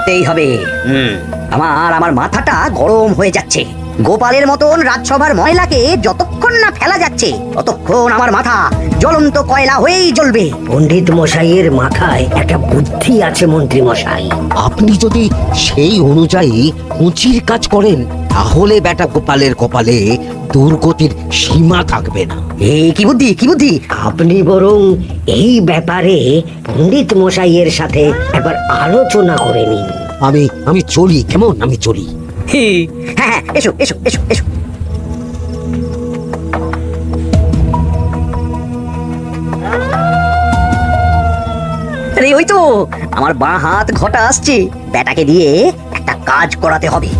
করতেই হবে। আমার মাথাটা গরম হয়ে যাচ্ছে। গোপালের মতন রাজসভার ময়লাকে যতক্ষণ না ফেলা যাচ্ছে ততক্ষণ আমার মাথা জ্বলন্ত কয়লা হয়েই জ্বলবে। পণ্ডিত মশাইয়ের মাথায় একটা বুদ্ধি আছে মন্ত্রী মশাই। আপনি যদি সেই অনুযায়ী উঁচির কাজ করেন তাহলে বেটা গোপালের কপালে দুর্গতির সীমা থাকবে না। এই কি বুদ্ধি, কি বুদ্ধি? আপনি বরং এই ব্যাপারে পণ্ডিত মশাইয়ের সাথে একবার আলোচনা করে নিন। আমি চলি, কেমন? আমি চলি। হ্যাঁ হ্যাঁ, এসো এসো এসো এসো। আরে ওই তো আমার বাঁ হাত ঘটা আসছে। ব্যাটাকে দিয়ে একটা কাজ করাতে হবে।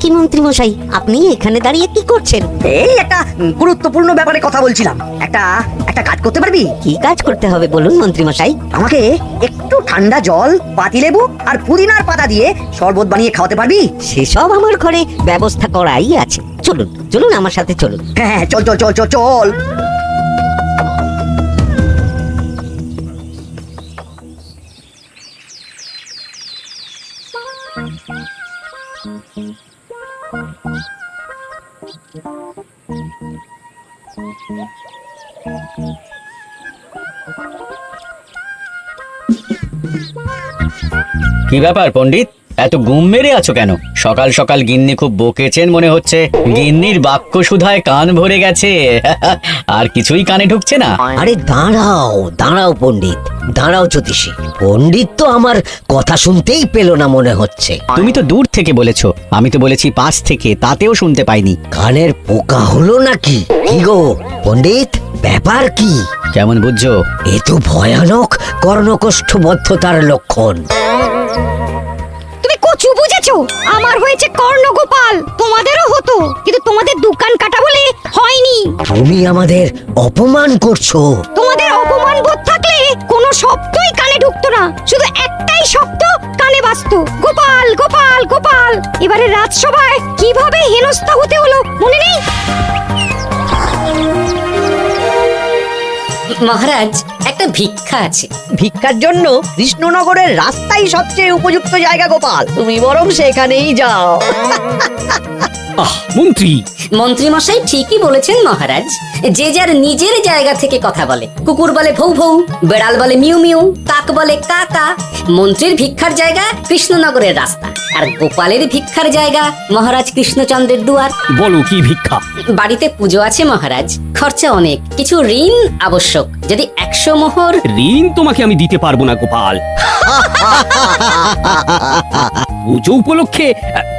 কি মন্ত্রী মশাই, আপনি এখানে দাঁড়িয়ে কি করছেন? এই একটা গুরুত্বপূর্ণ ব্যাপারে কথা বলছিলাম। একটা কাজ করতে পারবি? কি কাজ করতে হবে বলুন মন্ত্রী মশাই। আমাকে একটু ঠান্ডা জল, পাতিলেবু আর পুদিনার পাতা দিয়ে শরবত বানিয়ে খাওয়াতে পারবি? সেসব আমার ঘরে ব্যবস্থা করাই আছে। চলুন চলুন আমার সাথে চলুন। হ্যাঁ চল চল চল চল চল। কি ব্যাপার পণ্ডিত, এত গুম মেরে আছো কেন? সকাল সকাল গিন্নি খুব বকেছেন মনে হচ্ছে। গিন্নির বাক্য সুধায় কান ভরে গেছে, আর কিছুই কানে ঢুকছে না। আরে দাঁড়াও দাঁড়াও পণ্ডিত, দাঁড়াও জ্যোতিষী। পণ্ডিত তো আমার কথা শুনতেই পেল না মনে হচ্ছে। তুমি তো দূর থেকে বলেছো, আমি তো বলেছি পাশ থেকে, তাতেও শুনতে পাইনি। কানের পোকা হলো নাকি? কি গো পণ্ডিত, ব্যাপার কি? কেমন বুঝছো? এ তো ভয়ানক কর্ণকোষ্ঠবদ্ধতার লক্ষণ। তুমি কচু বুঝেছো? আমার হয়েছে কর্ণগোপাল, তোমাদেরও হতো, কিন্তু তোমাদের দোকান কাটা বলে হয়নি। তুমি আমাদের অপমান করছো। তোমাদের অপমান বোধ থাকলে কোনো শব্দই কানে ঢুকতো না, শুধু একটাই শব্দ কানে বাজতো, গোপাল গোপাল গোপাল। এবারে রাজসভায় কিভাবে হেনস্থা হতে হলো মনে নেই? মহারাজ, একটা ভিক্ষা আছে। ভিক্ষার জন্য কৃষ্ণনগরের রাস্তাই সবচেয়ে উপযুক্ত জায়গা গোপাল, তুমি বরং সেখানেই যাও। মন্ত্রী মশাই ঠিকই বলেছেন মহারাজ। যে যার নিজের জায়গা থেকে কথা বলে। কুকুর বলে ভৌ ভৌ, বেড়াল বলে মিউ মিউ, কাক বলে কা কা। মন্ত্রীর ভিক্ষার জায়গা কৃষ্ণনগরের রাস্তা, আর গোপালের ভিক্ষার জায়গা মহারাজ কৃষ্ণচন্দ্রের দুয়ার। বলো কি ভিক্ষা? বাড়িতে পুজো আছে মহারাজ, খরচা অনেক, কিছু ঋণ আবশ্যক। যদি 100 মোহর। ঋণ তোমাকে আমি দিতে পারবো না গোপাল। পুজো উপলক্ষে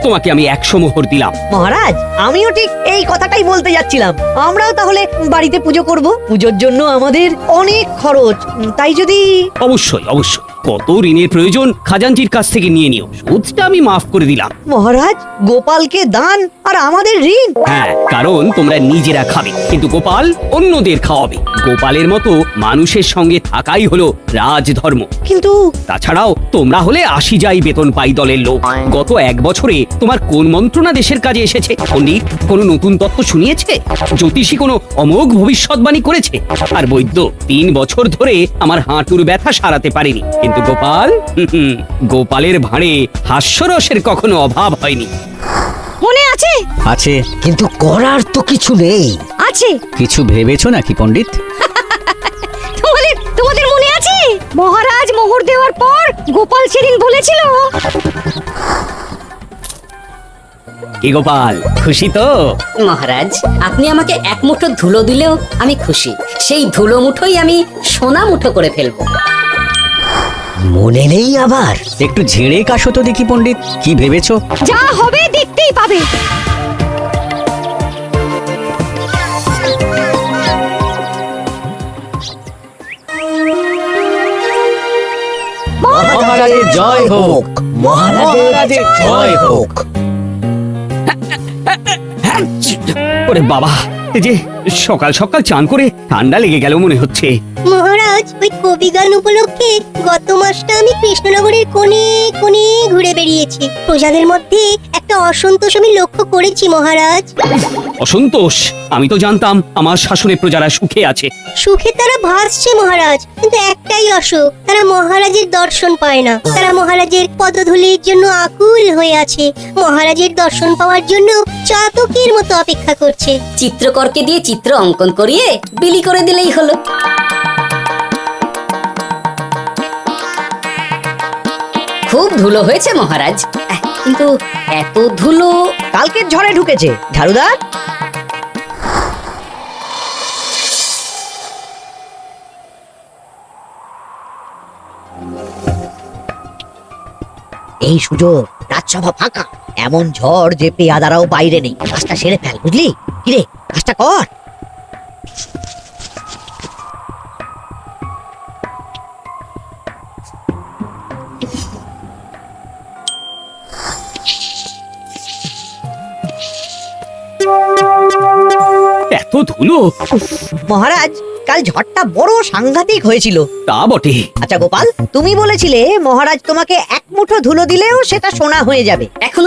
তোমাকে আমি 100 মোহর দিলাম। মহারাজ, আমিও ঠিক এই কথাটাই বলতে যাচ্ছিলাম। আমরাও তাহলে বাড়িতে পুজো করব। পুজোর জন্য আমাদের অনেক খরচ, তাই যদি। অবশ্যই অবশ্যই, কত ঋণের প্রয়োজন খাজাঞ্চির কাছ থেকে নিয়ে নিও, সুদটা আমি মাফ করে দিলাম। মহারাজ, গোপালকে দান আর আমাদের ঋণ? হ্যাঁ, কারণ তোমরা নিজেরা খাবে, কিন্তু গোপাল অন্যদের খাওয়াবে। গোপালের মতো মানুষের সঙ্গে থাকাই হলো রাজধর্ম। কিন্তু তাছাড়াও তোমরা হলে 80 যাই বেতন পাই দলের লোক। গত 1 বছরে তোমার কোন মন্ত্রণা দেশের কাজে এসেছে? পণ্ডিত কোনো নতুন তত্ত্ব শুনিয়েছে? জ্যোতিষী কোনো অমোঘ ভবিষ্যৎবাণী করেছে? আর বৈদ্য 3 বছর ধরে আমার হাঁটুর ব্যথা সারাতে পারেনি। কিন্তু গোপাল, গোপালের ভাঁড়ে হাস্যরসের কখনো অভাব হয়নি। মনে আছে? আছে। কিন্তু করার তো কিছু নেই। আছে। কিছু ভেবেছো নাকি পণ্ডিত? তোমাদের মনে আছে? মহারাজ মোহর দেওয়ার পর গোপাল সেদিন বলেছিল। কি গোপাল, খুশি তো? মহারাজ, আপনি আমাকে 1 মুঠো ধুলো দিলেও আমি খুশি। সেই ধুলো মুঠোই আমি সোনা মুঠো করে ফেলবো। মনে নেই আবার? একটু ঝেড়ে কাশো তো দেখি পণ্ডিত, কি ভেবেছো? যা হবে দেখতেই পাবে। মহারাজের জয় হোক, মহারাজের জয় হোক। ওরে বাবা, এই যে সকাল সকাল চান করে ঠান্ডা লেগে গেল মনে হচ্ছে। মহারাজ, ওই কবি গান উপলক্ষে গত মাসটা আমি কৃষ্ণনগরের কোণে কোণে ঘুরে বেরিয়েছি। হয়েছে। প্রজাদের মধ্যে একটা অসন্তোষ আমি লক্ষ্য করেছি মহারাজ। অসন্তোষ? আমি তো জানতাম আমার শাসনে প্রজারা সুখে আছে। সুখে তারা ভাসছে মহারাজ, কিন্তু একটাই অসুখ, তারা মহারাজের দর্শন পায় না। তারা মহারাজের পদধূলির জন্য আকুল হয়ে আছে, মহারাজের দর্শন পাওয়ার জন্য চাতকের মতো অপেক্ষা করছে। চিত্রকরকে দিয়ে চিত্র অঙ্কন করিয়ে বিলি করে দিলেই হলো। খুব ধুলো হয়েছে মহারাজ, কিন্তু এত ধুলো কালকের ঝড়ে ঢুকেছে। ঝাড়ুদার, এই সুযোগ, রাজসভা ফাঁকা, এমন ঝড় যে পেয়াদারাও বাইরে নেই। কাজটা সেরে ফেল, বুঝলি? কিরে, কাজটা কর। এত ধুলো! মহারাজ কাল ঝড়টা বড় সাংঘাতিক হয়েছিল। তা বটে। আচ্ছা গোপাল, তুমি বলেছিলে মহারাজ তোমাকে এক মুঠো ধুলো দিলেও সেটা সোনা হয়ে যাবে। এখনো